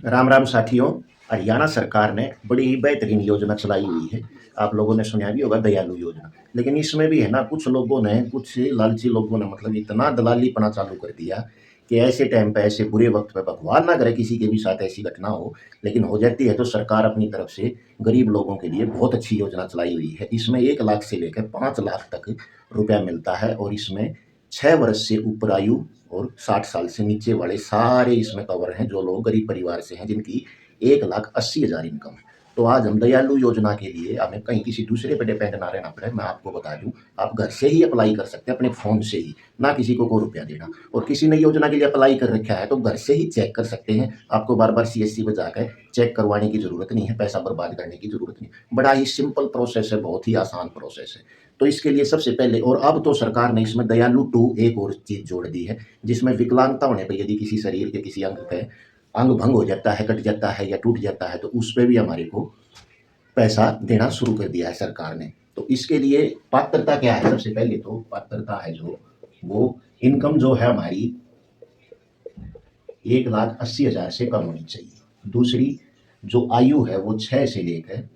राम राम साथियों। हरियाणा सरकार ने बड़ी ही बेहतरीन योजना चलाई हुई है। आप लोगों ने सुना भी होगा दयालु योजना। लेकिन इसमें भी है ना, कुछ लोगों ने, कुछ लालची लोगों ने मतलब इतना दलालीपना चालू कर दिया कि ऐसे टाइम पे, ऐसे बुरे वक्त पे, भगवान ना करे किसी के भी साथ ऐसी घटना हो, लेकिन हो जाती है तो सरकार अपनी तरफ से गरीब लोगों के लिए बहुत अच्छी योजना चलाई हुई है। इसमें 1 लाख से लेकर 5 लाख तक रुपया मिलता है और इसमें 6 वर्ष से ऊपर आयु और 60 साल से नीचे वाले सारे इसमें कवर हैं, जो लोग गरीब परिवार से हैं, जिनकी 1,80,000 इनकम है। तो आज हम दयालु योजना के लिए हमें कहीं किसी दूसरे पे डिपेंड ना रहना पड़े। मैं आपको बता दूं, आप घर से ही अप्लाई कर सकते हैं, अपने फ़ोन से ही, ना किसी को रुपया देना। और किसी ने योजना के लिए अप्लाई कर रखा है तो घर से ही चेक कर सकते हैं। आपको बार बार सीएससी पे जाकर चेक करवाने की ज़रूरत नहीं है, पैसा बर्बाद करने की ज़रूरत नहीं। बड़ा ही सिंपल प्रोसेस है, बहुत ही आसान प्रोसेस है। तो इसके लिए सबसे पहले, और अब तो सरकार ने इसमें दयालु टू एक और चीज़ जोड़ दी है, जिसमें विकलांगता होने पर यदि किसी शरीर के किसी अंग पे अंग भंग हो जाता है, कट जाता है या टूट जाता है, तो उस पे भी हमारे को पैसा देना शुरू कर दिया है सरकार ने। तो इसके लिए पात्रता क्या है? सबसे पहले तो पात्रता है जो, वो इनकम जो है हमारी 1,80,000 से कम होनी चाहिए। दूसरी जो आयु है वो 6 से लेकर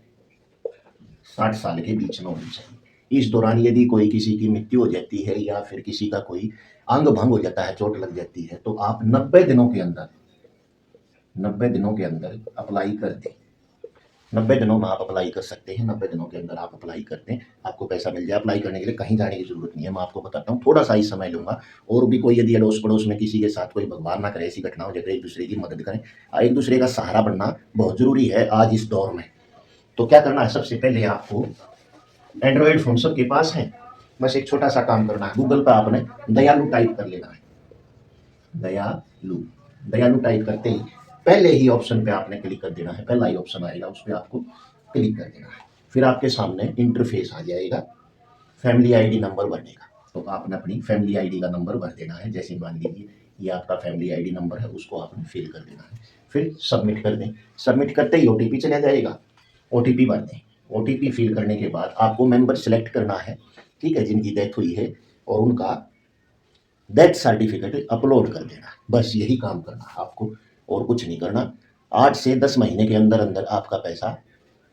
60 साल के बीच में होनी चाहिए। इस दौरान यदि कोई किसी की मृत्यु हो जाती है या फिर किसी का कोई अंग भंग हो जाता है, चोट लग जाती है, तो आप 90 दिनों के अंदर अप्लाई कर दें। 90 दिनों में आप अप्लाई कर सकते हैं। 90 दिनों के अंदर आप अप्लाई कर दें, आपको पैसा मिल जाए। अप्लाई करने के लिए कहीं जाने की ज़रूरत नहीं है। मैं आपको बताता हूँ, थोड़ा सा ही समय लूँगा। और भी कोई यदि अड़ोस पड़ोस में किसी के साथ कोई भगवान ना करे ऐसी घटना हो जाए, तो एक दूसरे की मदद करें। एक दूसरे का सहारा बनना बहुत ज़रूरी है आज इस दौर में। तो क्या करना है? सबसे पहले आपको, एंड्रॉयड फ़ोन सबके पास है, बस एक छोटा सा काम करना है। गूगल पर आपने दयालु टाइप कर लेना है। दयालु, दयालु टाइप करते ही पहले ही ऑप्शन पे आपने क्लिक कर देना है। पहला ही ऑप्शन आएगा, उस पर आपको क्लिक कर देना है। फिर आपके सामने इंटरफेस आ जाएगा फैमिली आईडी नंबर भरने का। तो आपने अपनी फैमिली आईडी का नंबर भर देना है। जैसे मान लीजिए ये आपका फैमिली आईडी नंबर है, उसको आपने फिल कर देना है। फिर सबमिट कर दें। सबमिट करते ही ओटीपी चला जाएगा, ओटीपी भर दें। ओटीपी फिल करने के बाद आपको मेंबर सेलेक्ट करना है, ठीक है, जिनकी डेथ हुई है, और उनका डेथ सर्टिफिकेट अपलोड कर देना। बस यही काम करना है आपको, और कुछ नहीं करना। 8 से 10 महीने के अंदर अंदर आपका पैसा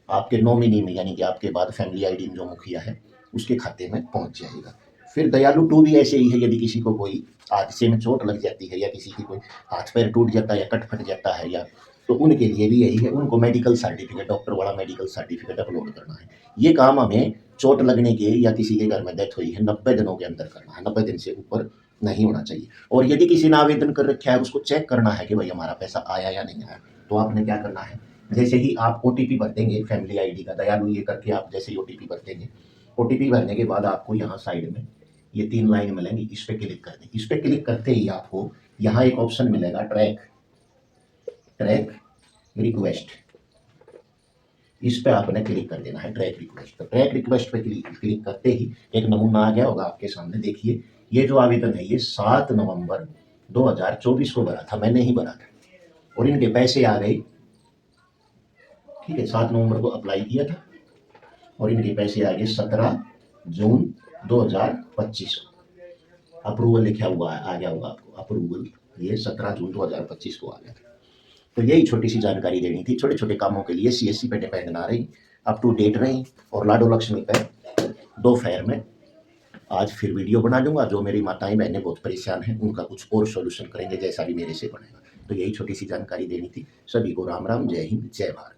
आपके नॉमिनी में, यानी कि आपके बाद फैमिली आईडी में जो मुखिया है उसके खाते में पहुंच जाएगा। फिर दयालु टू भी ऐसे ही है। यदि किसी को कोई हादसे में चोट लग जाती है या किसी की कोई हाथ पैर टूट जाता है या कट फट जाता है, या तो उनके लिए भी यही है। उनको मेडिकल सर्टिफिकेट, डॉक्टर वाला मेडिकल सर्टिफिकेट अपलोड करना है। ये काम हमें चोट लगने के या किसी के घर में डेथ हुई है 90 दिनों के अंदर करना है। 90 दिन से ऊपर नहीं होना चाहिए। और यदि किसी ने आवेदन कर रखा है, उसको चेक करना है कि भाई हमारा पैसा आया या नहीं आया। तो आपने क्या करना है? जैसे ही आप ओटीपी भर देंगे फैमिली आईडी का, दयालु ये करके आप जैसे ही ओटीपी भर देंगे, ओटीपी भरने के बाद आपको यहाँ साइड में ये 3 लाइन मिलेंगी, इस पे क्लिक कर दें। इस पे क्लिक करते ही आपको यहाँ एक ऑप्शन मिलेगा, ट्रैक रिक्वेस्ट। इस पे आपने क्लिक कर देना है, ट्रैक रिक्वेस्ट। तो ट्रैक रिक्वेस्ट पे क्लिक करते ही एक नमूना आ गया होगा आपके सामने। देखिए, ये जो आवेदन है ये 7 नवंबर 2024 को भरा था, मैंने ही भरा था, और इनके पैसे आ गए, ठीक है। 7 नवंबर को अप्लाई किया था और इनके पैसे आ गए 17 जून 2025 को। अप्रूवल लिखा हुआ है, आ गया होगा आपको अप्रूवल, ये 17 जून 2025 को आ गया था। तो यही छोटी सी जानकारी देनी थी। छोटे छोटे कामों के लिए सीएससी पे डिपेंड ना रही, अप टू डेट रही। और लाडो लक्ष्मी पे दोपहर में आज फिर वीडियो बना दूंगा। जो मेरी माताएं बहनें बहुत परेशान हैं उनका कुछ और सोल्यूशन करेंगे, जैसा भी मेरे से बनेगा। तो यही छोटी सी जानकारी देनी थी। सभी को राम राम, जय हिंद, जय भारत।